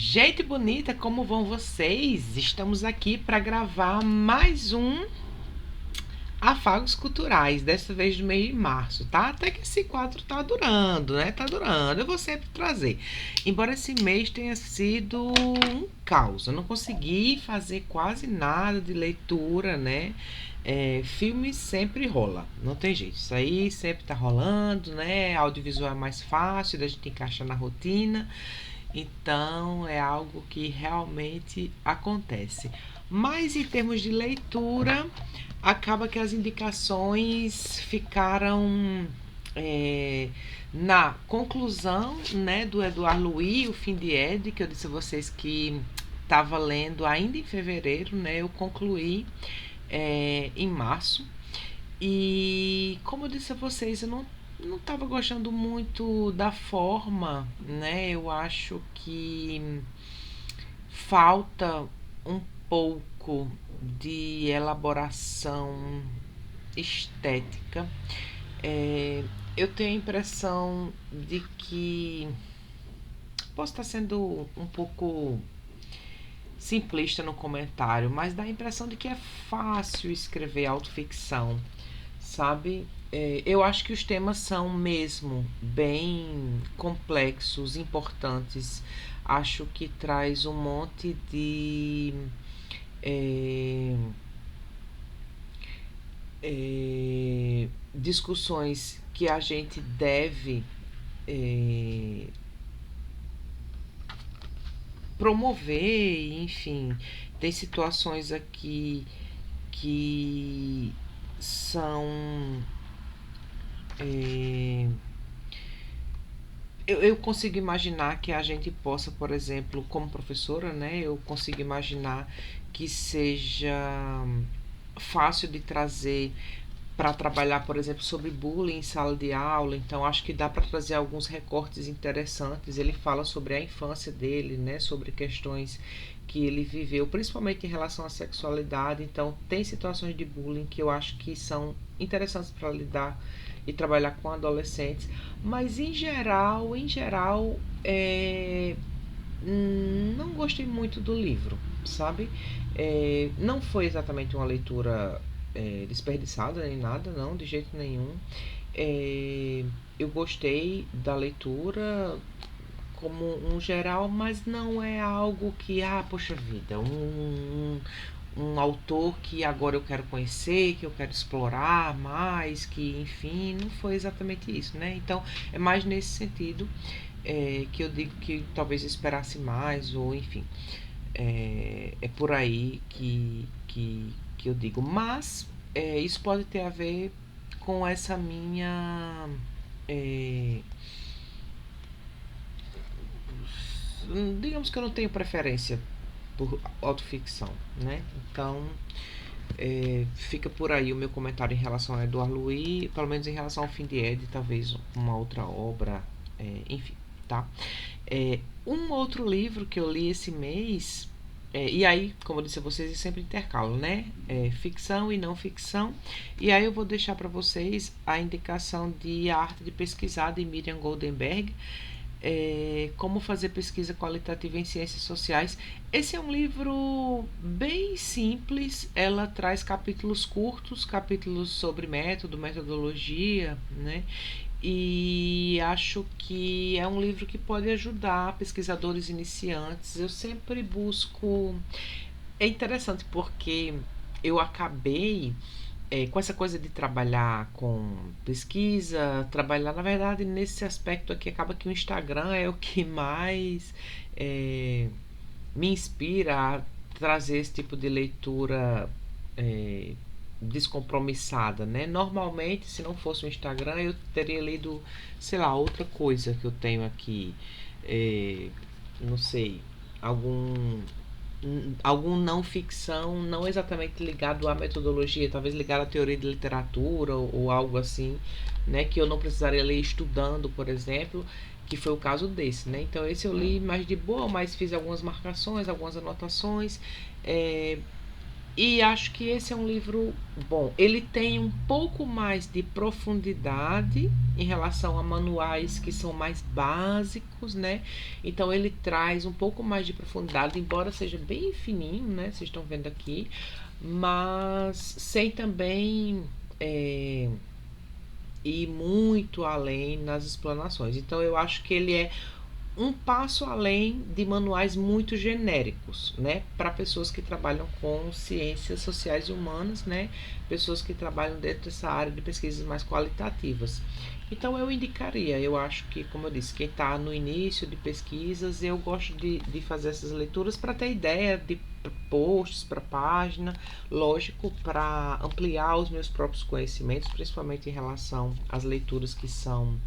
Gente bonita, como vão vocês? Estamos aqui para gravar mais um Afagos Culturais, dessa vez do mês de março, tá? Até que esse quadro tá durando, né? Tá durando, eu vou sempre trazer. Embora esse mês tenha sido um caos, eu não consegui fazer quase nada de leitura, né? Filme sempre rola, não tem jeito. Isso aí sempre tá rolando, né? Audiovisual é mais fácil da gente encaixar na rotina. Então é algo que realmente acontece. Mas em termos de leitura, acaba que as indicações ficaram é, na conclusão, né, do Edouard Louis, O Fim de Ed, que eu disse a vocês que estava lendo ainda em fevereiro, né? Eu concluí em março. E como eu disse a vocês, eu não estava gostando muito da forma, né? Eu acho que falta um pouco de elaboração estética. É, eu tenho a impressão de que posso estar sendo um pouco simplista no comentário, mas dá a impressão de que é fácil escrever autoficção, sabe? Eu acho que os temas são mesmo bem complexos, importantes. Acho que traz um monte de é, discussões que a gente deve é, promover, enfim. Tem situações aqui que são é, eu consigo imaginar que a gente possa, por exemplo, como professora, né, eu consigo imaginar que seja fácil de trazer para trabalhar, por exemplo, sobre bullying em sala de aula. Então, acho que dá para trazer alguns recortes interessantes. Ele fala sobre a infância dele, né, sobre questões que ele viveu, principalmente em relação à sexualidade. Então, tem situações de bullying que eu acho que são interessantes para lidar e trabalhar com adolescentes, mas em geral, não gostei muito do livro, sabe? Não foi exatamente uma leitura desperdiçada nem nada, não, de jeito nenhum. É, eu gostei da leitura como um geral, mas não é algo que, poxa vida, um autor que agora eu quero conhecer, que eu quero explorar mais, que enfim, não foi exatamente isso, né? Então é mais nesse sentido que eu digo que talvez eu esperasse mais, ou enfim, é por aí que eu digo. Mas isso pode ter a ver com essa minha. é, Digamos que eu não tenho preferência por autoficção, né? Então, fica por aí o meu comentário em relação a Edouard Louis, pelo menos em relação ao Fim de Ed, talvez uma outra obra, enfim, tá? Um outro livro que eu li esse mês, e aí, como eu disse a vocês, eu sempre intercalo, né? Ficção e não ficção. E aí eu vou deixar para vocês a indicação de A Arte de Pesquisar, de Miriam Goldenberg, Como Fazer Pesquisa Qualitativa em Ciências Sociais. Esse é um livro bem simples, ela traz capítulos curtos, capítulos sobre método, metodologia, né? E acho que é um livro que pode ajudar pesquisadores iniciantes. Eu sempre busco. É interessante porque eu acabei com essa coisa de trabalhar com pesquisa, trabalhar, na verdade, nesse aspecto aqui, acaba que o Instagram é o que mais é, me inspira a trazer esse tipo de leitura é, descompromissada, né? Normalmente, se não fosse o Instagram, eu teria lido, sei lá, outra coisa que eu tenho aqui, é, não sei, algum algum não ficção, não exatamente ligado à metodologia, talvez ligado à teoria de literatura ou algo assim, né, que eu não precisaria ler estudando, por exemplo, que foi o caso desse, né? Então esse eu li mais de boa, mas fiz algumas marcações, algumas anotações, é, E acho que esse é um livro bom. Ele tem um pouco mais de profundidade em relação a manuais que são mais básicos, né? Então ele traz um pouco mais de profundidade, embora seja bem fininho, né? Vocês estão vendo aqui, mas sem também ir muito além nas explanações. Então eu acho que ele é um passo além de manuais muito genéricos, né, para pessoas que trabalham com ciências sociais e humanas, né, pessoas que trabalham dentro dessa área de pesquisas mais qualitativas. Então eu indicaria, eu acho que, como eu disse, quem está no início de pesquisas, eu gosto de fazer essas leituras para ter ideia de posts para página, lógico, para ampliar os meus próprios conhecimentos, principalmente em relação às leituras que são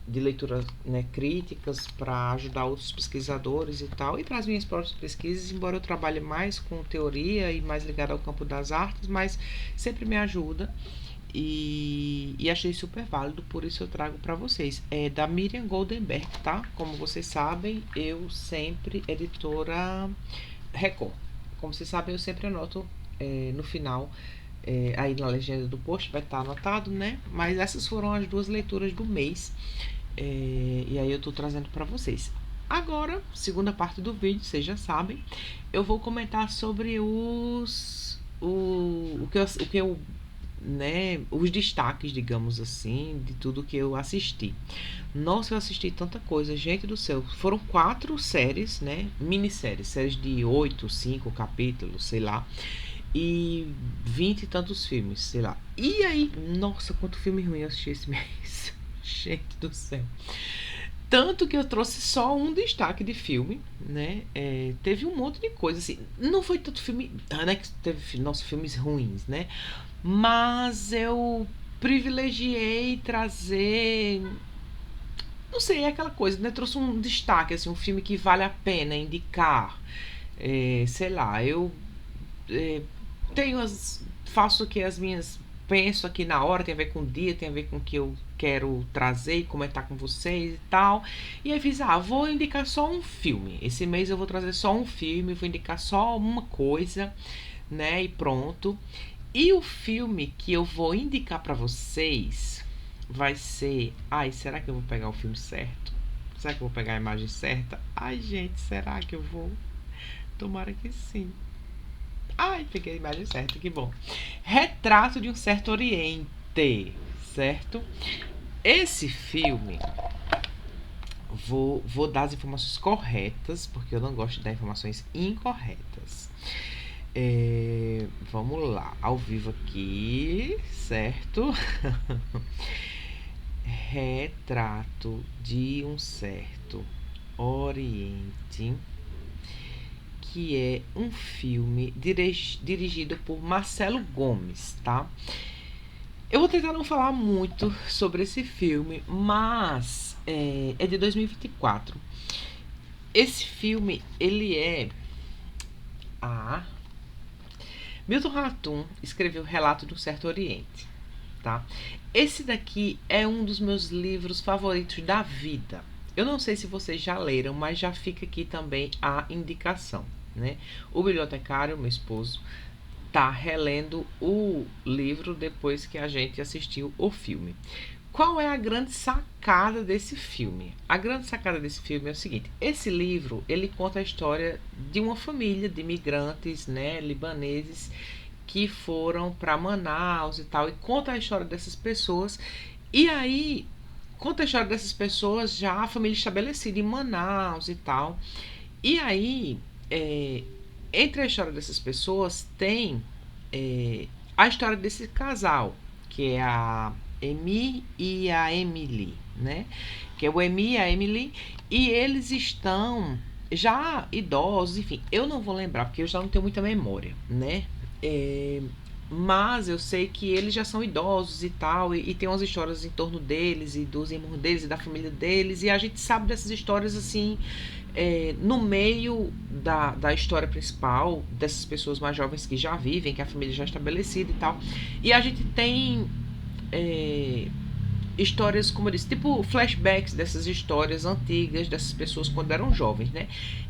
de leituras, né, críticas, para ajudar outros pesquisadores e tal, e para as minhas próprias pesquisas, embora eu trabalhe mais com teoria e mais ligado ao campo das artes, mas sempre me ajuda e achei super válido, por isso eu trago para vocês. É da Miriam Goldenberg, tá? Como vocês sabem, eu sempre editora Record. Como vocês sabem, eu sempre anoto no final, aí na legenda do post vai estar anotado, né? Mas essas foram as duas leituras do mês. E aí eu tô trazendo para vocês. Agora, segunda parte do vídeo, vocês já sabem, eu vou comentar sobre o que eu, né, os destaques, digamos assim, de tudo que eu assisti. Nossa, eu assisti tanta coisa, gente do céu. Foram 4 séries, né, minisséries, séries de 8, 5 capítulos, sei lá, e 20 e tantos filmes, sei lá. E aí, nossa, quanto filme ruim eu assisti esse mês. Gente do céu. Tanto que eu trouxe só um destaque de filme, né? Teve um monte de coisa, assim. Não foi tanto filme, né? Que teve nossos filmes ruins, né? Mas eu privilegiei trazer. Não sei, é aquela coisa, né? Trouxe um destaque, assim, um filme que vale a pena indicar. Sei lá, eu é, tenho faço aqui as minhas, penso aqui na hora, tem a ver com o dia, tem a ver com o que eu quero trazer e comentar com vocês e tal. E aí fiz, vou indicar só um filme. Esse mês eu vou trazer só um filme, vou indicar só uma coisa, né? E pronto. E o filme que eu vou indicar para vocês vai ser, será que eu vou pegar o filme certo? Será que eu vou pegar a imagem certa? Ai, gente, será que eu vou? Tomara que sim. Peguei a imagem certa, que bom. Retrato de um Certo Oriente, certo? Esse filme, vou dar as informações corretas, porque eu não gosto de dar informações incorretas. Vamos lá, ao vivo aqui, certo? Retrato de um Certo Oriente, que é um filme dirigido por Marcelo Gomes, tá? Eu vou tentar não falar muito sobre esse filme, mas é de 2024. Esse filme, ele é... Milton Ratum escreveu Relato de um Certo Oriente, tá? Esse daqui é um dos meus livros favoritos da vida. Eu não sei se vocês já leram, mas já fica aqui também a indicação, né? O bibliotecário, meu esposo, tá relendo o livro depois que a gente assistiu o filme. Qual é a grande sacada desse filme? A grande sacada desse filme é o seguinte: esse livro, ele conta a história de uma família de imigrantes, né, libaneses, que foram para Manaus e tal, e conta a história dessas pessoas. E aí conta a história dessas pessoas, já a família estabelecida em Manaus e tal. E aí, entre a história dessas pessoas tem a história desse casal, que é a Emi e a Emily, né? Que é o Emi e a Emily, e eles estão já idosos, enfim, eu não vou lembrar porque eu já não tenho muita memória, né? Mas eu sei que eles já são idosos e tal, e tem umas histórias em torno deles e dos irmãos deles e da família deles, e a gente sabe dessas histórias assim, no meio da história principal, dessas pessoas mais jovens que já vivem, que a família já é estabelecida e tal. E a gente tem histórias, como eu disse, tipo flashbacks dessas histórias antigas, dessas pessoas quando eram jovens, né?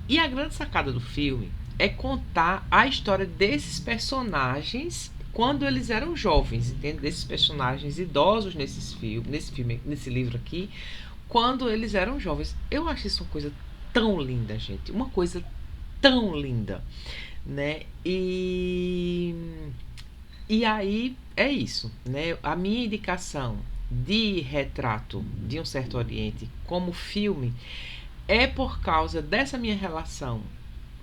E a grande sacada do filme é contar a história desses personagens quando eles eram jovens, entende? Desses personagens idosos nesse livro aqui, quando eles eram jovens. Eu acho isso uma coisa tão linda, gente, uma coisa tão linda, né? E aí é isso, né? A minha indicação de Retrato de um Certo Oriente como filme é por causa dessa minha relação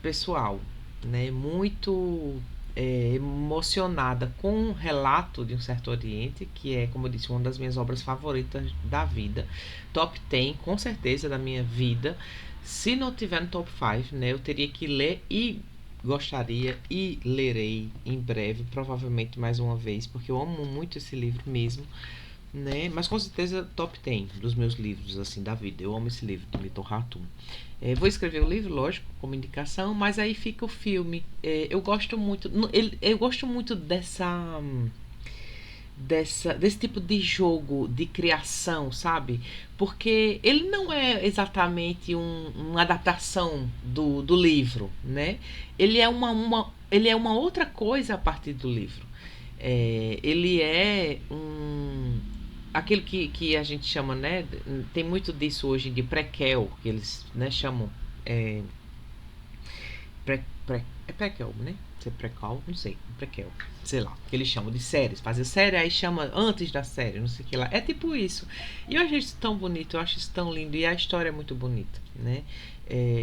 pessoal, né? Muito emocionada com o Relato de um Certo Oriente, que é, como eu disse, uma das minhas obras favoritas da vida. Top 10, com certeza, da minha vida. Se não tiver no top 5, né, eu teria que ler e gostaria e lerei em breve, provavelmente mais uma vez, porque eu amo muito esse livro mesmo, né? Mas com certeza top 10 dos meus livros assim da vida. Eu amo esse livro do Milton Ratum. Vou escrever o livro, lógico, como indicação, mas aí fica o filme. Eu gosto muito, eu gosto muito desse tipo de jogo de criação, sabe? Porque ele não é exatamente uma adaptação do livro, né? Ele é ele é uma outra coisa a partir do livro. Ele é aquilo que a gente chama, né? Tem muito disso hoje de prequel, que eles, né, chamam. É, é prequel, né? Se é prequel, não sei. Prequel. Sei lá. Que eles chamam de séries. Fazer série, aí chama antes da série, não sei o que lá. É tipo isso. E eu acho isso tão bonito, eu acho isso tão lindo. E a história é muito bonita, né?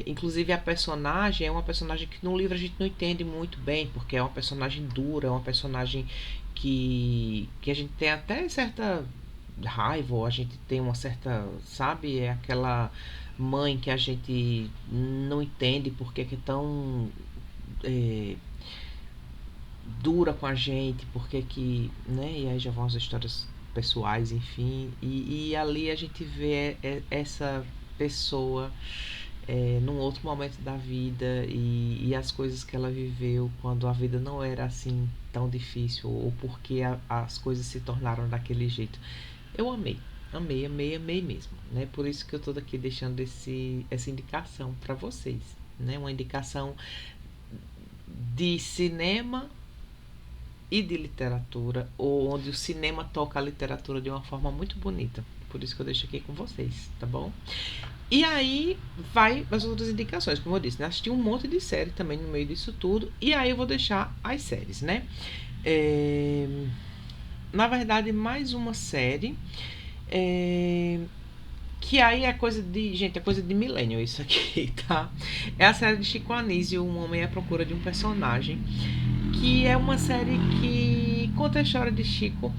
Inclusive a personagem é uma personagem que no livro a gente não entende muito bem, porque é uma personagem dura, é uma personagem que a gente tem até certa raiva, ou a gente tem uma certa, sabe, é aquela mãe que a gente não entende porque que é tão é, dura com a gente, porque que, né, e aí já vão as histórias pessoais, enfim, e ali a gente vê essa pessoa num outro momento da vida e as coisas que ela viveu quando a vida não era assim tão difícil, ou porque as coisas se tornaram daquele jeito. Eu amei, amei, amei, amei mesmo, né? Por isso que eu tô aqui deixando essa indicação para vocês, né? Uma indicação de cinema e de literatura, ou onde o cinema toca a literatura de uma forma muito bonita. Por isso que eu deixo aqui com vocês, tá bom? E aí vai as outras indicações, como eu disse, né? Assisti um monte de série também no meio disso tudo. E aí eu vou deixar as séries, né? É, Na verdade, mais uma série. É, que aí é coisa de. Gente, é coisa de milênio isso aqui, tá? É a série de Chico Anísio, Um Homem à Procura de um Personagem. Que é uma série que conta a história de Chico.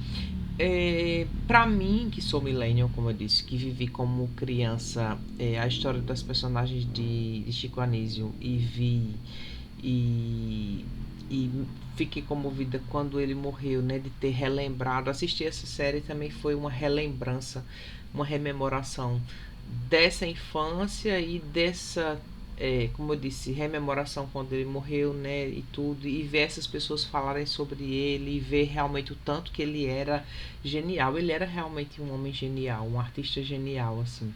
Pra mim, que sou millennial, como eu disse, que vivi como criança a história das personagens de Chico Anísio e vi e, e fiquei comovida quando ele morreu, né, de ter relembrado. Assistir essa série também foi uma relembrança, uma rememoração dessa infância e dessa, como eu disse, rememoração quando ele morreu, né, e tudo, e ver essas pessoas falarem sobre ele e ver realmente o tanto que ele era genial. Ele era realmente um homem genial, um artista genial, assim.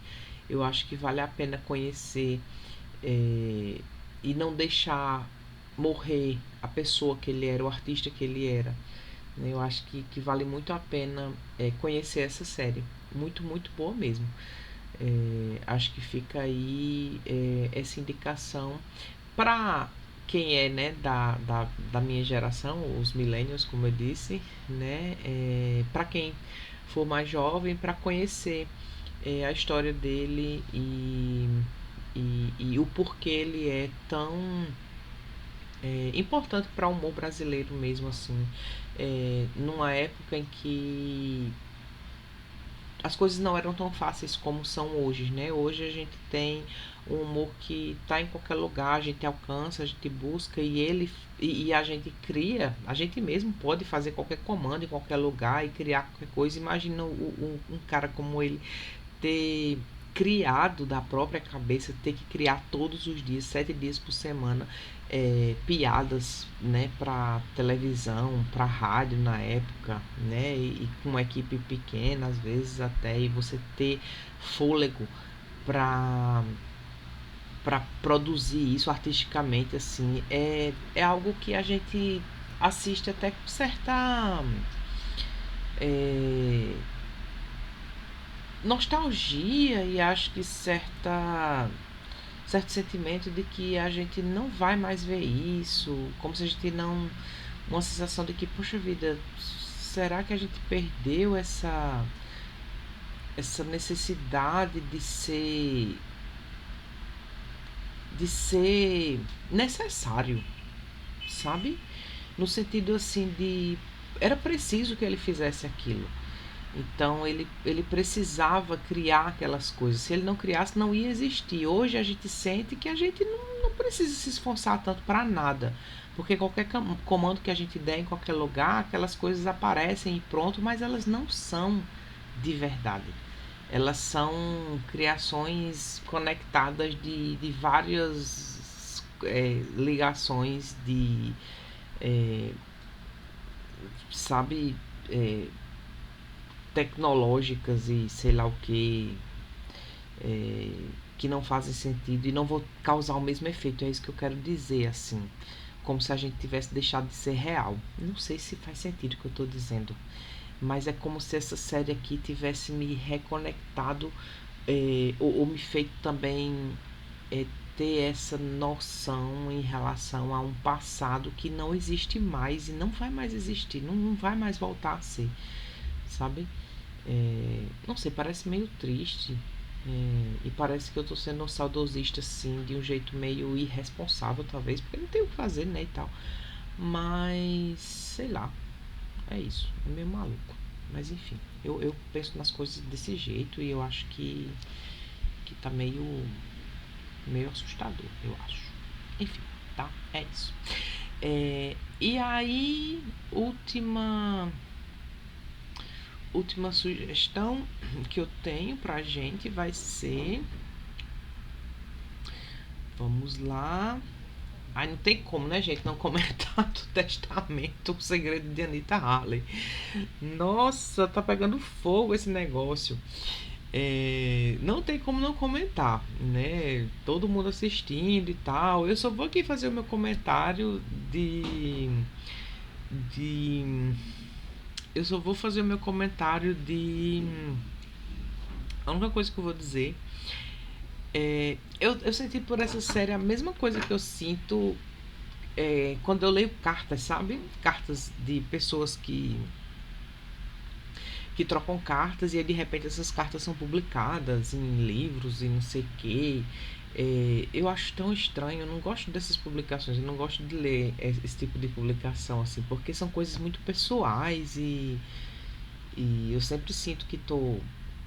Eu acho que vale a pena conhecer é, e não deixar morrer a pessoa que ele era, o artista que ele era. Eu acho que vale muito a pena conhecer essa série. Muito, muito boa mesmo. Acho que fica aí essa indicação para quem é, né, da minha geração, os millennials, como eu disse, né, para quem for mais jovem, para conhecer a história dele e o porquê ele é tão importante para o humor brasileiro mesmo, assim, numa época em que as coisas não eram tão fáceis como são hoje, né? Hoje a gente tem um humor que está em qualquer lugar, a gente alcança, a gente busca e a gente cria, a gente mesmo pode fazer qualquer comando em qualquer lugar e criar qualquer coisa. Imagina um cara como ele ter criado da própria cabeça, ter que criar todos os dias, 7 dias por semana, piadas, né, para televisão, para rádio na época, né, e com uma equipe pequena às vezes até, e você ter fôlego para para produzir isso artisticamente, assim, é algo que a gente assiste até com certa é, nostalgia e acho que certo sentimento de que a gente não vai mais ver isso, como se a gente não, uma sensação de que, poxa vida, será que a gente perdeu essa necessidade de ser necessário, sabe? No sentido assim de era preciso que ele fizesse aquilo. Então ele precisava criar aquelas coisas. Se ele não criasse, não ia existir. Hoje a gente sente que a gente não precisa se esforçar tanto para nada. Porque qualquer comando que a gente der em qualquer lugar, aquelas coisas aparecem e pronto, mas elas não são de verdade. Elas são criações conectadas de várias ligações de, é, sabe, é, tecnológicas e sei lá o que não fazem sentido e não vou causar o mesmo efeito. É isso que eu quero dizer, assim. Como se a gente tivesse deixado de ser real. Não sei se faz sentido o que eu estou dizendo. Mas é como se essa série aqui tivesse me reconectado ou me feito também é, ter essa noção em relação a um passado que não existe mais e não vai mais existir, não vai mais voltar a ser, sabe? Não sei, parece meio triste. E parece que eu tô sendo um saudosista assim, de um jeito meio irresponsável, talvez, porque não tenho o que fazer, né? E tal. Mas, sei lá, é isso. É meio maluco. Mas enfim, eu penso nas coisas desse jeito e eu acho que tá meio assustador, eu acho. Enfim, tá? É isso. E aí, última sugestão que eu tenho pra gente vai ser. Vamos lá. Ai, não tem como, né, gente, não comentar do Testamento, o segredo de Anita Harley. Nossa, tá pegando fogo esse negócio. Não tem como não comentar, né? Todo mundo assistindo e tal. Eu só vou aqui fazer o meu comentário de eu só vou fazer o meu comentário de a única coisa que eu vou dizer eu senti por essa série a mesma coisa que eu sinto quando eu leio cartas, sabe? Cartas de pessoas que trocam cartas e aí, de repente essas cartas são publicadas em livros e não sei o que. Eu acho tão estranho, eu não gosto dessas publicações, eu não gosto de ler esse tipo de publicação assim, porque são coisas muito pessoais e eu sempre sinto que estou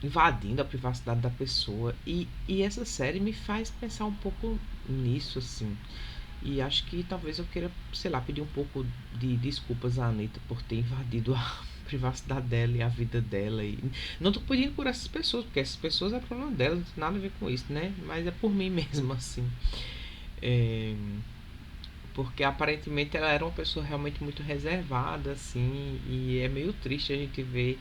invadindo a privacidade da pessoa e essa série me faz pensar um pouco nisso assim. E acho que talvez eu queira, sei lá, pedir um pouco de desculpas à Anitta por ter invadido a privacidade dela e a vida dela. E não tô pedindo por essas pessoas, porque essas pessoas é problema delas, não tem nada a ver com isso, né? Mas é por mim mesmo, assim. É, porque aparentemente ela era uma pessoa realmente muito reservada, assim, e é meio triste a gente ver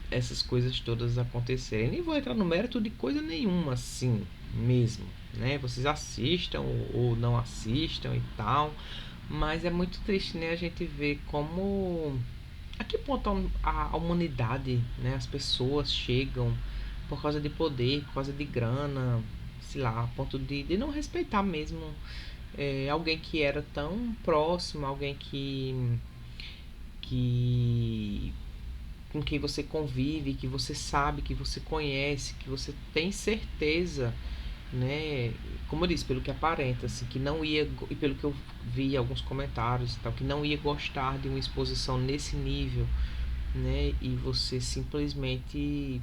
essas coisas todas acontecerem. Nem vou entrar no mérito de coisa nenhuma, assim, mesmo, né? Vocês assistam ou não assistam e tal, mas é muito triste, né? A gente ver como a que ponto a humanidade, né? As pessoas chegam por causa de poder, por causa de grana, sei lá, a ponto de não respeitar mesmo alguém que era tão próximo, alguém que com quem você convive, que você sabe, que você conhece, que você tem certeza, né? Como eu disse, pelo que aparenta, assim, que não ia, e pelo que eu vi alguns comentários e tal, que não ia gostar de uma exposição nesse nível, né? E você simplesmente,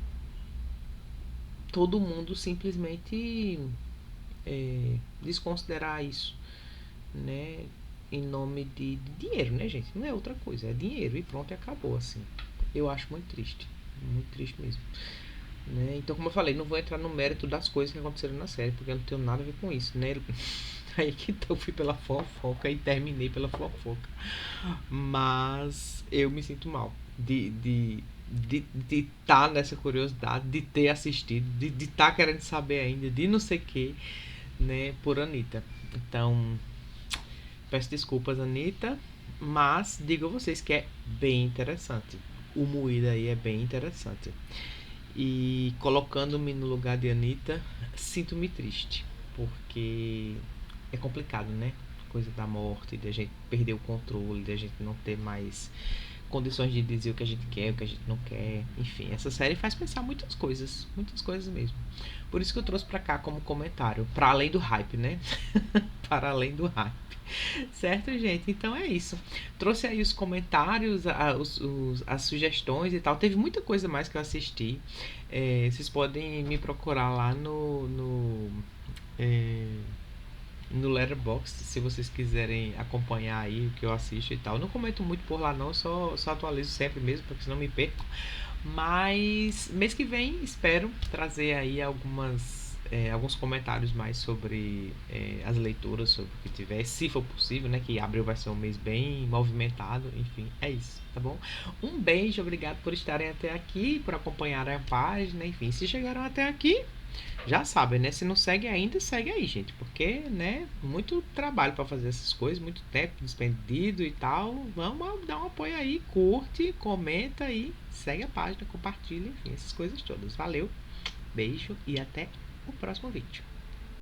todo mundo simplesmente desconsiderar isso, né? Em nome de dinheiro, né, gente? Não é outra coisa, é dinheiro e pronto, e acabou, assim. Eu acho muito triste mesmo. Né? Então, como eu falei, não vou entrar no mérito das coisas que aconteceram na série, porque eu não tenho nada a ver com isso, né? Aí que então eu fui pela fofoca e terminei pela fofoca. Mas eu me sinto mal de estar nessa curiosidade, de ter assistido, de estar querendo saber ainda, de não sei o que, né, por Anitta. Então, peço desculpas, Anitta, mas digo a vocês que é bem interessante. O Moída aí é bem interessante. E colocando-me no lugar de Anitta, sinto-me triste, porque é complicado, né? Coisa da morte, de a gente perder o controle, de a gente não ter mais condições de dizer o que a gente quer, o que a gente não quer. Enfim, essa série faz pensar muitas coisas mesmo. Por isso que eu trouxe pra cá como comentário, para além do hype, né? Para além do hype. Certo, gente? Então é isso. Trouxe aí os comentários, as sugestões e tal. Teve muita coisa mais que eu assisti. Vocês podem me procurar lá é, no Letterboxd, se vocês quiserem acompanhar aí o que eu assisto e tal. Não comento muito por lá não, só atualizo sempre mesmo, porque senão me perco. Mas mês que vem espero trazer aí alguns comentários mais sobre as leituras, sobre o que tiver, se for possível, né? Que abril vai ser um mês bem movimentado. Enfim, é isso, tá bom? Um beijo, obrigado por estarem até aqui, por acompanhar a página. Enfim, se chegaram até aqui, já sabem, né? Se não segue ainda, segue aí, gente. Porque, né? Muito trabalho para fazer essas coisas, muito tempo despendido e tal. Vamos dar um apoio aí, curte, comenta aí, segue a página, compartilha, enfim, essas coisas todas. Valeu, beijo e até o próximo vídeo.